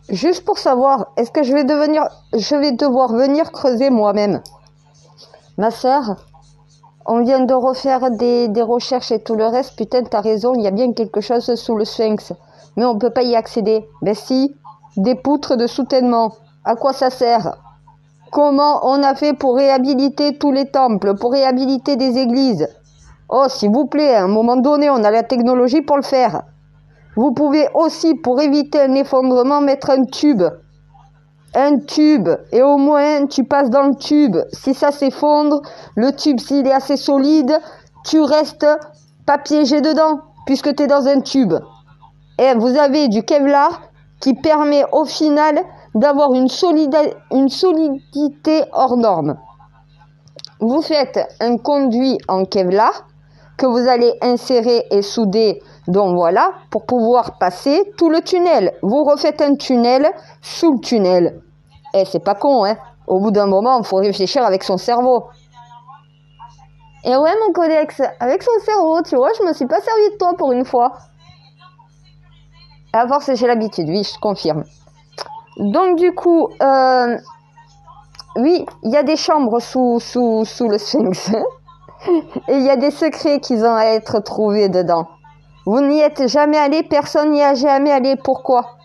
Juste pour savoir, est-ce que je vais devoir venir creuser moi-même? Ma sœur, on vient de refaire des recherches et tout le reste. Putain, t'as raison, il y a bien quelque chose sous le sphinx. Mais on ne peut pas y accéder. Ben si, des poutres de soutènement. À quoi ça sert? Comment on a fait pour réhabiliter tous les temples, pour réhabiliter des églises? Oh, s'il vous plaît, à un moment donné, on a la technologie pour le faire. Vous pouvez aussi, pour éviter un effondrement, mettre un tube. Un tube. Et au moins, tu passes dans le tube. Si ça s'effondre, le tube, s'il est assez solide, tu restes pas piégé dedans, puisque tu es dans un tube. Et vous avez du Kevlar qui permet au final d'avoir une solidité hors norme. Vous faites un conduit en Kevlar que vous allez insérer et souder, donc voilà, pour pouvoir passer tout le tunnel. Vous refaites un tunnel sous le tunnel. Et c'est pas con, hein. Au bout d'un moment, il faut réfléchir avec son cerveau. Et ouais, mon Codex, avec son cerveau, tu vois, je me suis pas servi de toi pour une fois. À force, j'ai l'habitude, oui, je confirme. Donc du coup, oui, il y a des chambres sous le sphinx. Et il y a des secrets qui ont à être trouvés dedans. Vous n'y êtes jamais allé, personne n'y a jamais allé. Pourquoi?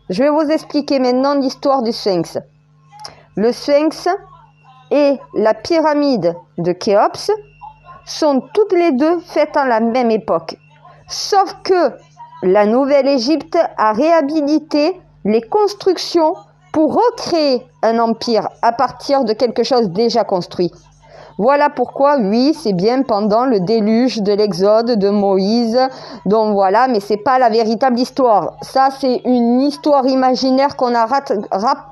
Je vais vous expliquer maintenant l'histoire du sphinx. Le sphinx et la pyramide de Khéops sont toutes les deux faites à la même époque. Sauf que la Nouvelle-Égypte a réhabilité les constructions pour recréer un empire à partir de quelque chose déjà construit. Voilà pourquoi, oui, c'est bien pendant le déluge de l'Exode de Moïse. Donc voilà, mais c'est pas la véritable histoire. Ça, c'est une histoire imaginaire qu'on a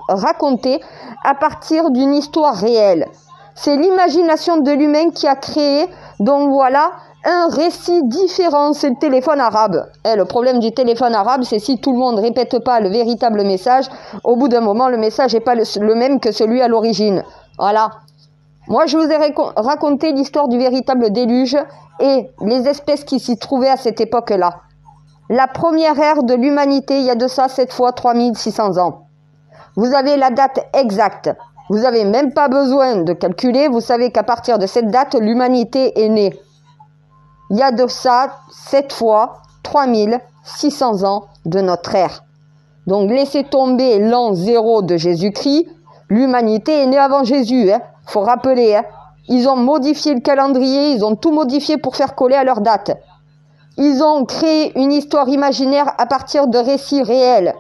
racontée à partir d'une histoire réelle. C'est l'imagination de l'humain qui a créé, donc voilà, un récit différent. C'est le téléphone arabe. Et le problème du téléphone arabe, c'est si tout le monde répète pas le véritable message, au bout d'un moment, le message n'est pas le même que celui à l'origine. Voilà. Moi, je vous ai raconté l'histoire du véritable déluge et les espèces qui s'y trouvaient à cette époque-là. La première ère de l'humanité, il y a de ça 7 fois 3600 ans. Vous avez la date exacte. Vous n'avez même pas besoin de calculer. Vous savez qu'à partir de cette date, l'humanité est née. Il y a de ça 7 fois 3600 ans de notre ère. Donc, laissez tomber l'an 0 de Jésus-Christ. L'humanité est née avant Jésus, hein. Faut rappeler, hein. Ils ont modifié le calendrier, ils ont tout modifié pour faire coller à leur date. Ils ont créé une histoire imaginaire à partir de récits réels.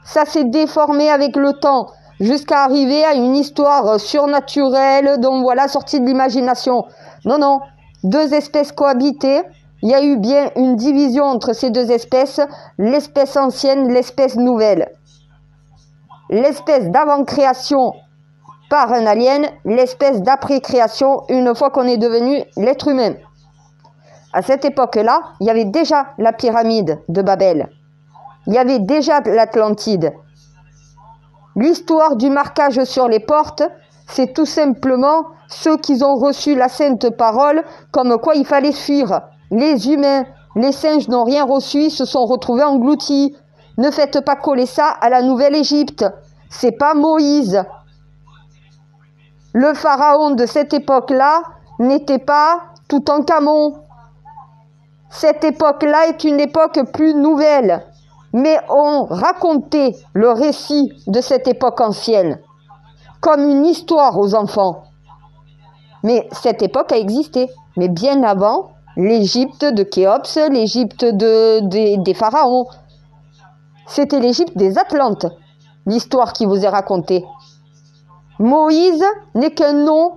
Ça s'est déformé avec le temps, jusqu'à arriver à une histoire surnaturelle, donc voilà, sortie de l'imagination. Non, non, deux espèces cohabitaient. Il y a eu bien une division entre ces deux espèces, l'espèce ancienne, l'espèce nouvelle. L'espèce d'avant-création par un alien, l'espèce d'après-création une fois qu'on est devenu l'être humain. À cette époque-là, il y avait déjà la pyramide de Babel. Il y avait déjà l'Atlantide. L'histoire du marquage sur les portes, c'est tout simplement ceux qui ont reçu la sainte parole, comme quoi il fallait fuir. Les humains, les singes n'ont rien reçu, ils se sont retrouvés engloutis. Ne faites pas coller ça à la Nouvelle-Égypte. C'est pas Moïse. Le pharaon de cette époque-là n'était pas Toutankhamon. Cette époque-là est une époque plus nouvelle. Mais on racontait le récit de cette époque ancienne comme une histoire aux enfants. Mais cette époque a existé. Mais bien avant l'Égypte de Khéops, l'Égypte des pharaons. C'était l'Égypte des Atlantes, l'histoire qui vous est racontée. Moïse n'est qu'un nom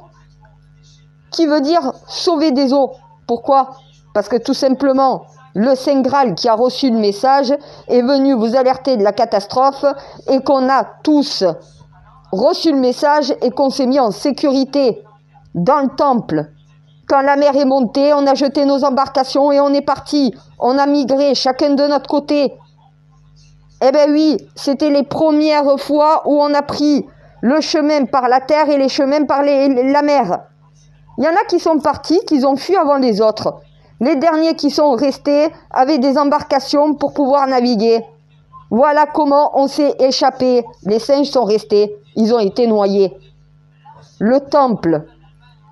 qui veut dire sauver des eaux. Pourquoi? Parce que tout simplement, le Saint Graal qui a reçu le message est venu vous alerter de la catastrophe et qu'on a tous reçu le message et qu'on s'est mis en sécurité dans le temple. Quand la mer est montée, on a jeté nos embarcations et on est parti. On a migré chacun de notre côté. Eh bien oui, c'était les premières fois où on a pris le chemin par la terre et les chemins par la mer. Il y en a qui sont partis, qui ont fui avant les autres. Les derniers qui sont restés avaient des embarcations pour pouvoir naviguer. Voilà comment on s'est échappé. Les singes sont restés, ils ont été noyés. Le temple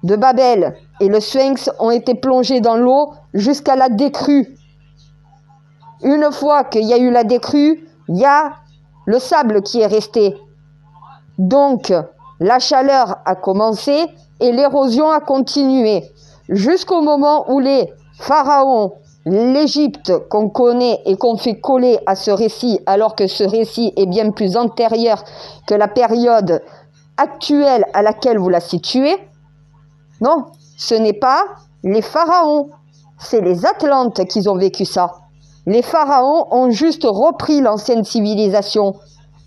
de Babel et le sphinx ont été plongés dans l'eau jusqu'à la décrue. Une fois qu'il y a eu la décrue, il y a le sable qui est resté. Donc, la chaleur a commencé et l'érosion a continué jusqu'au moment où les pharaons, l'Égypte qu'on connaît et qu'on fait coller à ce récit, alors que ce récit est bien plus antérieur que la période actuelle à laquelle vous la situez. Non, ce n'est pas les pharaons, c'est les Atlantes qui ont vécu ça. Les pharaons ont juste repris l'ancienne civilisation,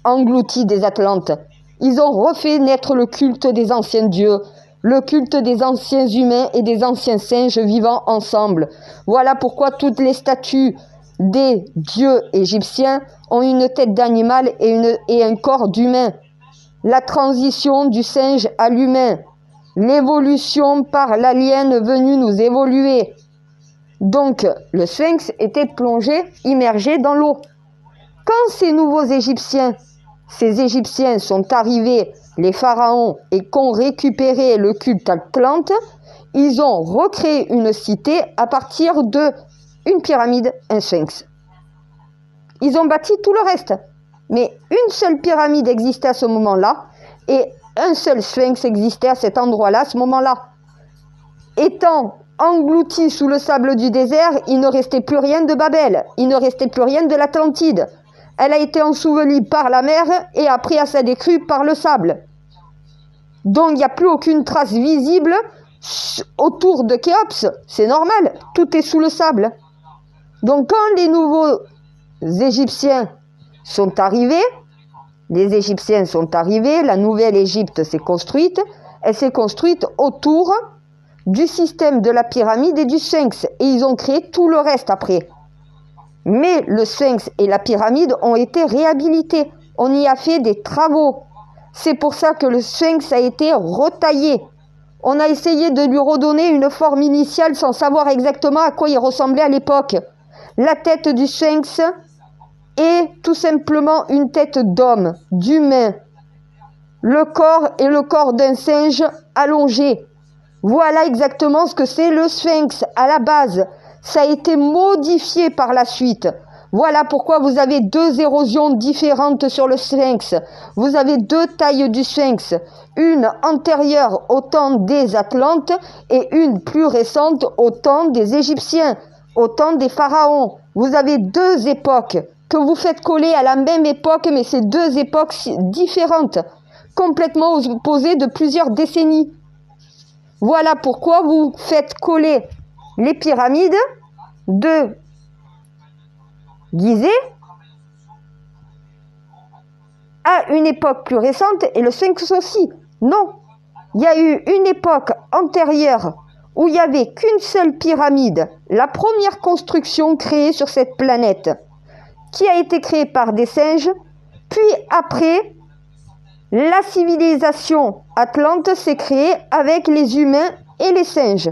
englouti des Atlantes. Ils ont refait naître le culte des anciens dieux, le culte des anciens humains et des anciens singes vivant ensemble. Voilà pourquoi toutes les statues des dieux égyptiens ont une tête d'animal et un corps d'humain. La transition du singe à l'humain, l'évolution par l'alien venu nous évoluer. Donc, le sphinx était plongé, immergé dans l'eau. Quand ces nouveaux Égyptiens, ces Égyptiens sont arrivés, les pharaons, et qu'ont récupéré le culte atlante, ils ont recréé une cité à partir d'une pyramide, un sphinx. Ils ont bâti tout le reste. Mais une seule pyramide existait à ce moment-là, et un seul sphinx existait à cet endroit-là, à ce moment-là. Étant englouti sous le sable du désert, il ne restait plus rien de Babel, il ne restait plus rien de l'Atlantide. Elle a été ensevelie par la mer et après à sa décrue par le sable. Donc il n'y a plus aucune trace visible autour de Khéops, c'est normal, tout est sous le sable. Donc quand les nouveaux Égyptiens sont arrivés, la nouvelle Égypte s'est construite, elle s'est construite autour du système de la pyramide et du sphinx, et ils ont créé tout le reste après. Mais le sphinx et la pyramide ont été réhabilités, on y a fait des travaux. C'est pour ça que le sphinx a été retaillé. On a essayé de lui redonner une forme initiale sans savoir exactement à quoi il ressemblait à l'époque. La tête du sphinx est tout simplement une tête d'homme, d'humain. Le corps est le corps d'un singe allongé. Voilà exactement ce que c'est le sphinx à la base. Ça a été modifié par la suite. Voilà pourquoi vous avez deux érosions différentes sur le sphinx. Vous avez deux tailles du sphinx. Une antérieure au temps des Atlantes et une plus récente au temps des Égyptiens, au temps des pharaons. Vous avez deux époques que vous faites coller à la même époque, mais c'est deux époques différentes, complètement opposées de plusieurs décennies. Voilà pourquoi vous faites coller les pyramides de Gizeh à une époque plus récente et le sphinx aussi. Non, il y a eu une époque antérieure où il n'y avait qu'une seule pyramide, la première construction créée sur cette planète, qui a été créée par des singes, puis après, la civilisation atlante s'est créée avec les humains et les singes,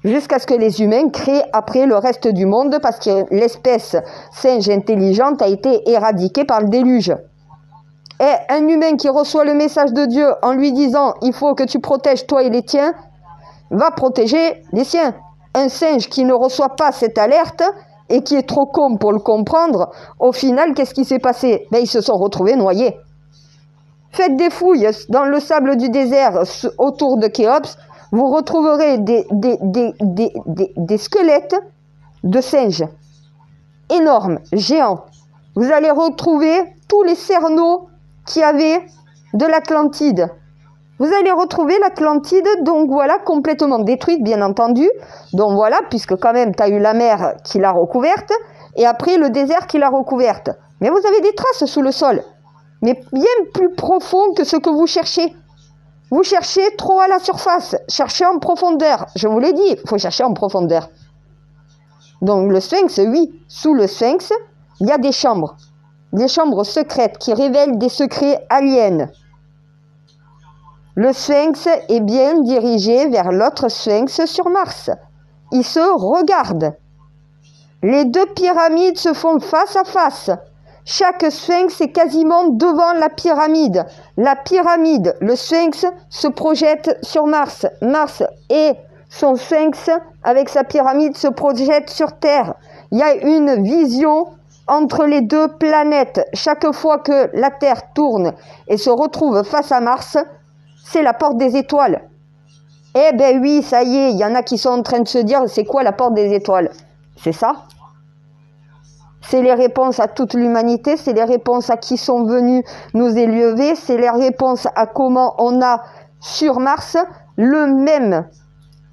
jusqu'à ce que les humains créent après le reste du monde parce que l'espèce singe intelligente a été éradiquée par le déluge. Et un humain qui reçoit le message de Dieu en lui disant « il faut que tu protèges toi et les tiens », va protéger les siens. Un singe qui ne reçoit pas cette alerte et qui est trop con pour le comprendre, au final, qu'est-ce qui s'est passé? Ils se sont retrouvés noyés. Faites des fouilles dans le sable du désert autour de Khéops, vous retrouverez des squelettes de singes énormes, géants. Vous allez retrouver tous les cerneaux qu'il y avait de l'Atlantide. Vous allez retrouver l'Atlantide, donc voilà, complètement détruite, bien entendu. Donc voilà, puisque quand même, tu as eu la mer qui l'a recouverte, et après le désert qui l'a recouverte. Mais vous avez des traces sous le sol, mais bien plus profond que ce que vous cherchez. Vous cherchez trop à la surface, cherchez en profondeur. Je vous l'ai dit, il faut chercher en profondeur. Donc le sphinx, oui, sous le sphinx, il y a des chambres secrètes qui révèlent des secrets aliens. Le sphinx est bien dirigé vers l'autre sphinx sur Mars. Ils se regardent. Les deux pyramides se font face à face. Chaque sphinx est quasiment devant la pyramide. La pyramide, le sphinx, se projette sur Mars. Mars et son sphinx, avec sa pyramide, se projette sur Terre. Il y a une vision entre les deux planètes. Chaque fois que la Terre tourne et se retrouve face à Mars, c'est la porte des étoiles. Eh ben oui, ça y est, il y en a qui sont en train de se dire, c'est quoi la porte des étoiles? C'est ça? C'est les réponses à toute l'humanité, c'est les réponses à qui sont venus nous élever, c'est les réponses à comment on a sur Mars le même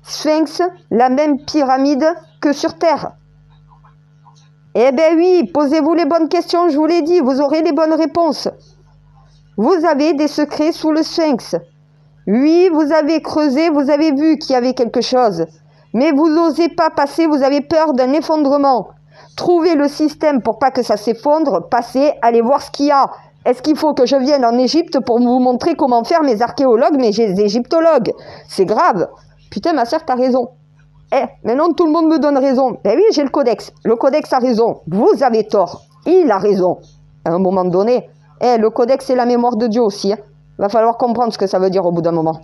sphinx, la même pyramide que sur Terre. Eh ben oui, posez-vous les bonnes questions, je vous l'ai dit, vous aurez les bonnes réponses. Vous avez des secrets sous le sphinx. Oui, vous avez creusé, vous avez vu qu'il y avait quelque chose. Mais vous n'osez pas passer, vous avez peur d'un effondrement. Trouvez le système pour pas que ça s'effondre, passez, allez voir ce qu'il y a. Est-ce qu'il faut que je vienne en Égypte pour vous montrer comment faire mes archéologues, mes égyptologues? C'est grave. Putain, ma sœur, t'as raison. Maintenant tout le monde me donne raison. Ben oui, j'ai le codex. Le codex a raison. Vous avez tort. Il a raison. À un moment donné, le codex, c'est la mémoire de Dieu aussi. Va falloir comprendre ce que ça veut dire au bout d'un moment.